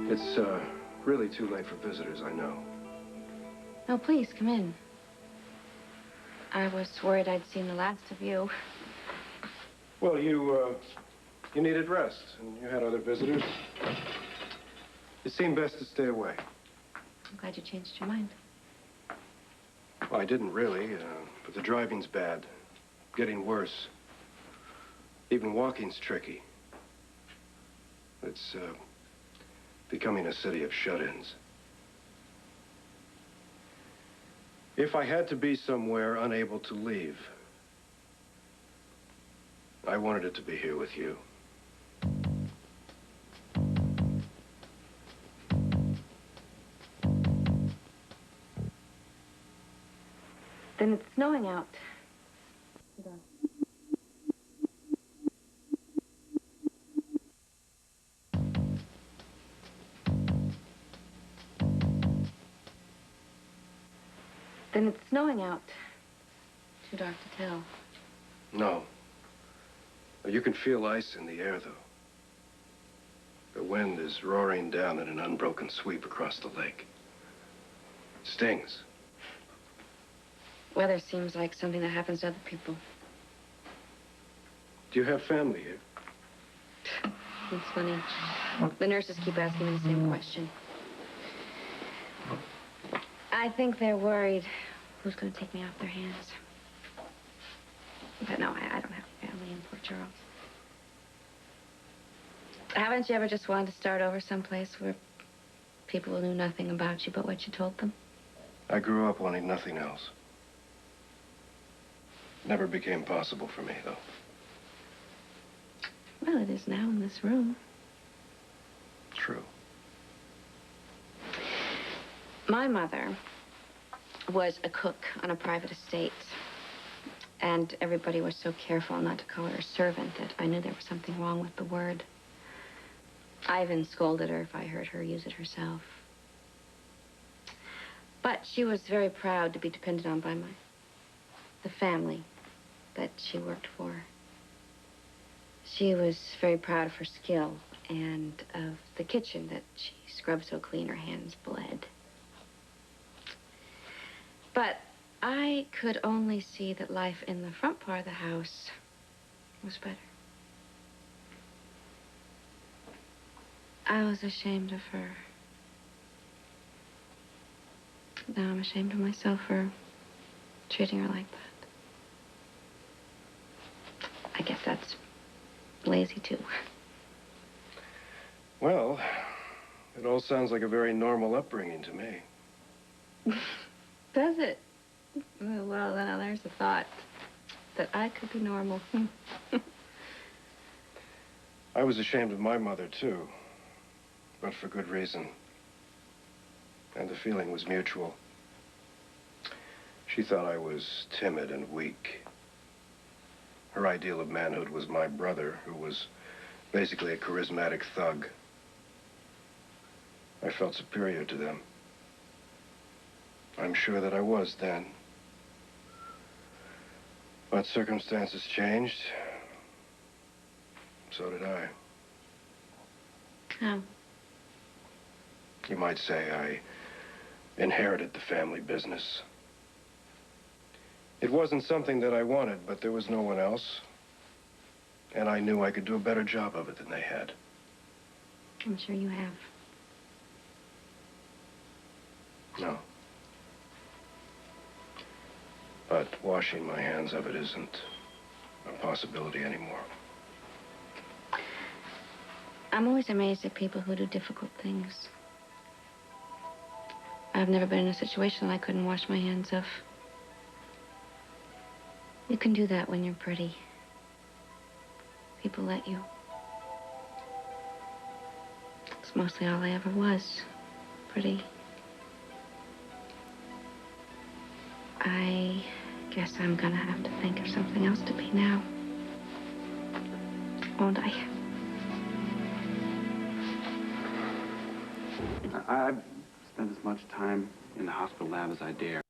It's, really too late for visitors, I know. No, please, come in. I was worried I'd seen the last of you. Well, you needed rest, and you had other visitors. It seemed best to stay away. I'm glad you changed your mind. Well, I didn't really, but the driving's bad. Getting worse. Even walking's tricky. It's, becoming a city of shut-ins. If I had to be somewhere unable to leave, I wanted it to be here with you. Then it's snowing out. Then it's snowing out. Too dark to tell. No. You can feel ice in the air, though. The wind is roaring down in an unbroken sweep across the lake. It stings. Weather seems like something that happens to other people. Do you have family here? It's funny. The nurses keep asking me the same question. I think they're worried who's going to take me off their hands. But no, I don't have family in Port Charles. Haven't you ever just wanted to start over someplace where people knew nothing about you but what you told them? I grew up wanting nothing else. Never became possible for me, though. Well, it is now in this room. True. My mother was a cook on a private estate. And everybody was so careful not to call her a servant that I knew there was something wrong with the word. I even scolded her if I heard her use it herself. But she was very proud to be depended on by the family that she worked for. She was very proud of her skill and of the kitchen that she scrubbed so clean her hands bled. But I could only see that life in the front part of the house was better. I was ashamed of her. Now I'm ashamed of myself for treating her like that. I guess that's lazy, too. Well, it all sounds like a very normal upbringing to me. Does it? Well, then there's a thought that I could be normal. I was ashamed of my mother, too, but for good reason. And the feeling was mutual. She thought I was timid and weak. Her ideal of manhood was my brother, who was basically a charismatic thug. I felt superior to them. I'm sure that I was then. But circumstances changed. So did I. How? You might say I inherited the family business. It wasn't something that I wanted, but there was no one else. And I knew I could do a better job of it than they had. I'm sure you have. No. But washing my hands of it isn't a possibility anymore. I'm always amazed at people who do difficult things. I've never been in a situation that I couldn't wash my hands of. You can do that when you're pretty. People let you. It's mostly all I ever was. Pretty. I guess I'm gonna have to think of something else to be now. Won't I? I've spent as much time in the hospital lab as I dare.